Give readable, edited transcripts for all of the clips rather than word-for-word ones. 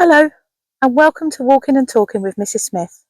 Hello, and welcome to Walking and Talking with Mrs. Smith.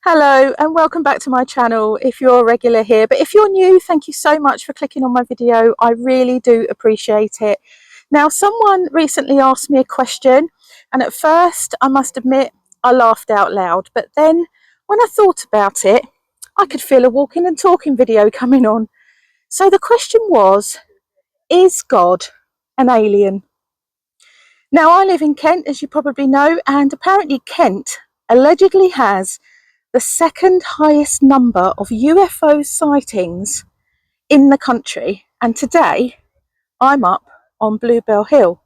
Hello, and welcome back to my channel if you're a regular here. But if you're new, thank you so much for clicking on my video. I really do appreciate it. Now, someone recently asked me a question, and at first, I must admit, I laughed out loud. But then when I thought about it, I could feel a walking and talking video coming on. So the question was, is God an alien? Now, I live in Kent, as you probably know, and apparently Kent allegedly has the second highest number of UFO sightings in the country. And today I'm up on Bluebell Hill.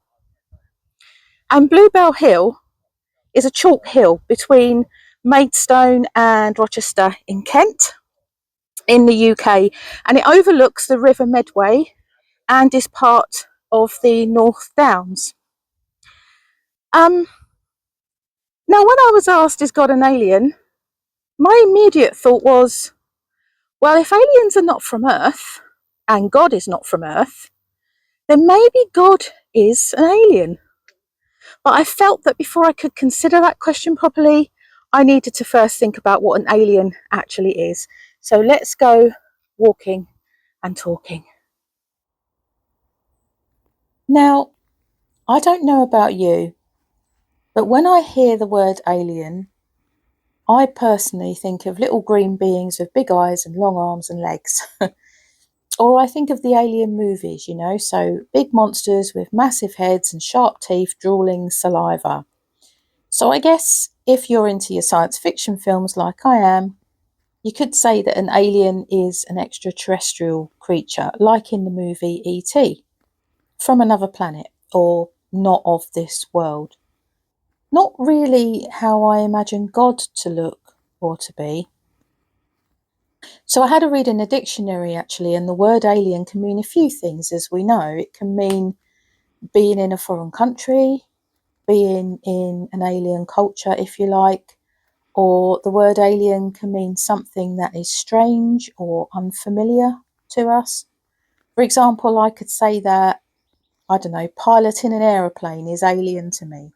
And Bluebell Hill is a chalk hill between Maidstone and Rochester in Kent, in the UK. And it overlooks the River Medway and is part of the North Downs. Now, when I was asked, is God an alien? My immediate thought was, well, if aliens are not from Earth and God is not from Earth, then maybe God is an alien. But I felt that before I could consider that question properly, I needed to first think about what an alien actually is. So let's go walking and talking. Now, I don't know about you, but when I hear the word alien, I personally think of little green beings with big eyes and long arms and legs. Or I think of the Alien movies, you know, so big monsters with massive heads and sharp teeth drooling saliva. So I guess if you're into your science fiction films like I am, you could say that an alien is an extraterrestrial creature, like in the movie E.T., from another planet or not of this world. Not really how I imagine God to look or to be. So I had a read in a dictionary actually, and the word alien can mean a few things, as we know. It can mean being in a foreign country, being in an alien culture, if you like, or the word alien can mean something that is strange or unfamiliar to us. For example, I could say that, I don't know, piloting an aeroplane is alien to me.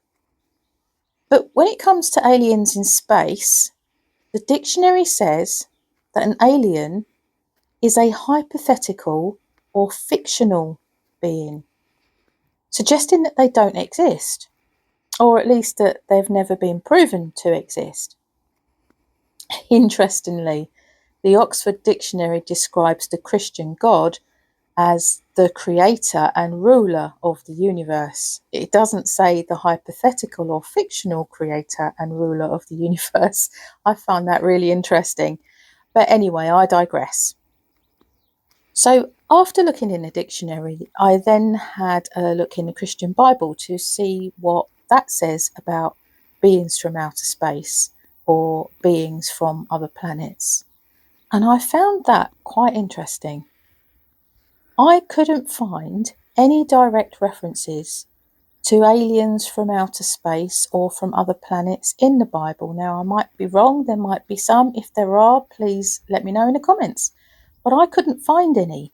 But when it comes to aliens in space, the dictionary says that an alien is a hypothetical or fictional being, suggesting that they don't exist, or at least that they've never been proven to exist. Interestingly, the Oxford Dictionary describes the Christian God as the creator and ruler of the universe. It doesn't say the hypothetical or fictional creator and ruler of the universe. I found that really interesting. But anyway, I digress. So after looking in the dictionary, I then had a look in the Christian Bible to see what that says about beings from outer space or beings from other planets. And I found that quite interesting. I couldn't find any direct references to aliens from outer space or from other planets in the Bible. Now, I might be wrong, there might be some. If there are, please let me know in the comments. But I couldn't find any.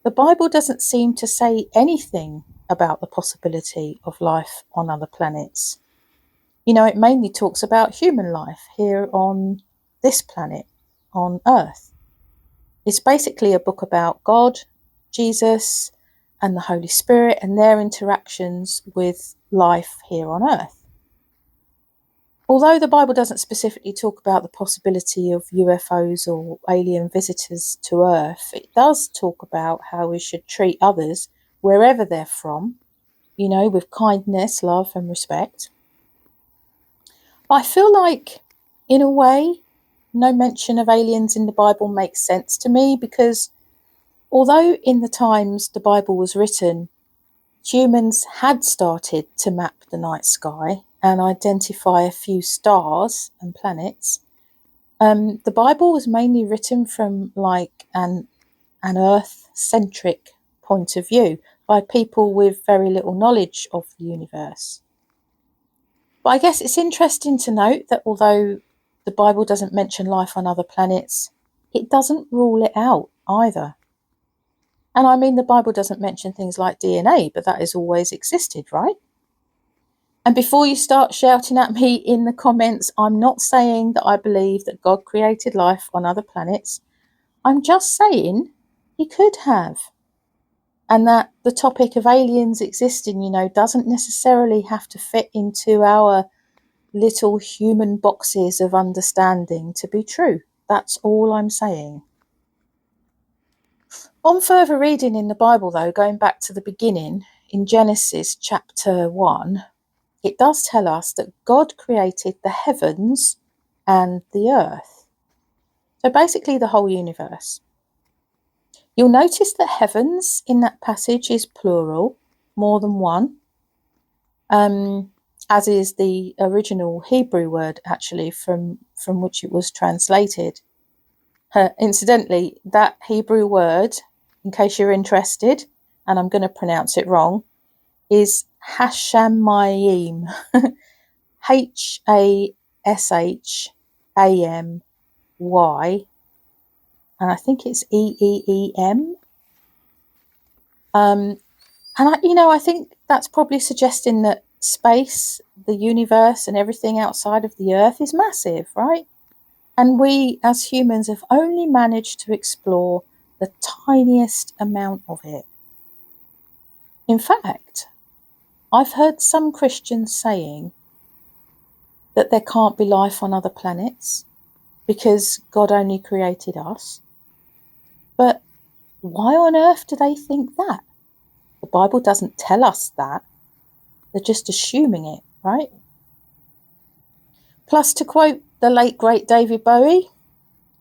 The Bible doesn't seem to say anything about the possibility of life on other planets. You know, it mainly talks about human life here on this planet, on Earth. It's basically a book about God, Jesus, and the Holy Spirit and their interactions with life here on earth. Although the Bible doesn't specifically talk about the possibility of UFOs or alien visitors to Earth, it does talk about how we should treat others wherever they're from, with kindness, love, and respect. But I feel like, in a way, no mention of aliens in the Bible makes sense to me, because although in the times the Bible was written, humans had started to map the night sky and identify a few stars and planets, the Bible was mainly written from like an Earth-centric point of view by people with very little knowledge of the universe. But I guess it's interesting to note that although the Bible doesn't mention life on other planets, it doesn't rule it out either. And I mean, the Bible doesn't mention things like DNA, but that has always existed, right? And before you start shouting at me in the comments, I'm not saying that I believe that God created life on other planets. I'm just saying he could have. And that the topic of aliens existing, doesn't necessarily have to fit into our little human boxes of understanding to be true. That's all I'm saying. On further reading in the Bible, though, going back to the beginning, in Genesis chapter 1, it does tell us that God created the heavens and the earth. So basically the whole universe. You'll notice that heavens in that passage is plural, more than one, as is the original Hebrew word, actually, from which it was translated. Incidentally, that Hebrew word, in case you're interested, and I'm going to pronounce it wrong, is Hashamayim. Hashamy, and I think it's Eeem. And I think that's probably suggesting that space, the universe, and everything outside of the Earth is massive, right? And we, as humans, have only managed to explore the tiniest amount of it. In fact, I've heard some Christians saying that there can't be life on other planets because God only created us. But why on earth do they think that? The Bible doesn't tell us that. They're just assuming it, right? Plus, to quote the late, great David Bowie,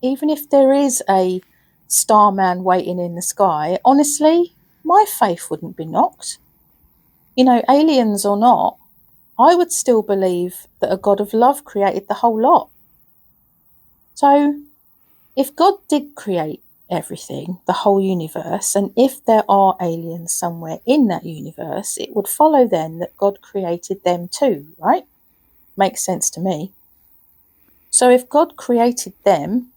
even if there is a starman waiting in the sky, honestly, my faith wouldn't be knocked. Aliens or not, I would still believe that a God of love created the whole lot. So, if God did create everything, the whole universe, and if there are aliens somewhere in that universe, it would follow then that God created them too, right? Makes sense to me. So if God created them,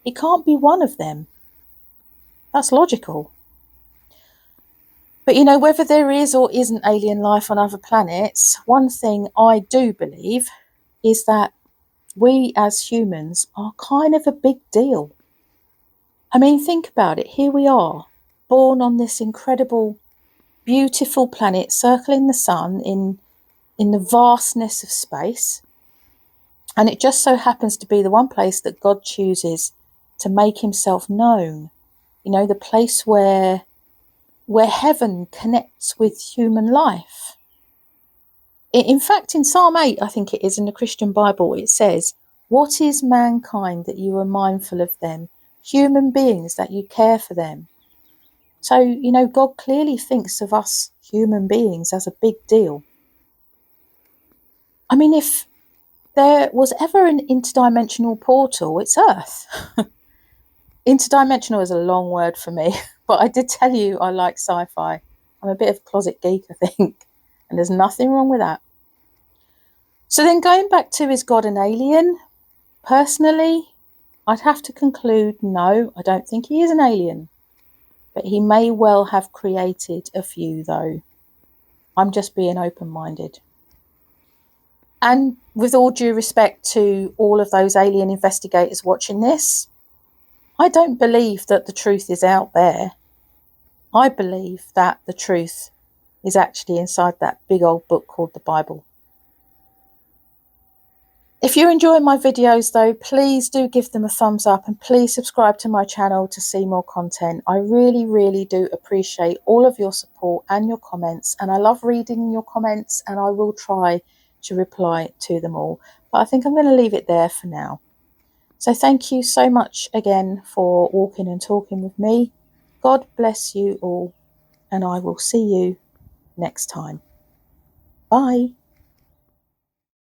he can't be one of them. That's logical. But whether there is or isn't alien life on other planets, one thing I do believe is that we as humans are kind of a big deal. I mean, think about it. Here we are, born on this incredible, beautiful planet circling the sun in the vastness of space. And it just so happens to be the one place that God chooses to make himself known. The place where heaven connects with human life. In fact, in Psalm 8, I think it is, in the Christian Bible, it says, "What is mankind that you are mindful of them? Human beings that you care for them." So, God clearly thinks of us human beings as a big deal. I mean, if there was ever an interdimensional portal, it's Earth. Interdimensional is a long word for me, but I did tell you I like sci-fi. I'm a bit of a closet geek, I think, and there's nothing wrong with that. So then going back to, is God an alien? Personally, I'd have to conclude, no, I don't think he is an alien. But he may well have created a few, though. I'm just being open-minded. And with all due respect to all of those alien investigators watching this, I don't believe that the truth is out there. I believe that the truth is actually inside that big old book called the Bible. If you enjoy my videos though, please do give them a thumbs up and please subscribe to my channel to see more content. I really, really do appreciate all of your support and your comments, and I love reading your comments and I will try to reply to them all. But I think I'm going to leave it there for now. So thank you so much again for walking and talking with me. God bless you all, and I will see you next time. Bye.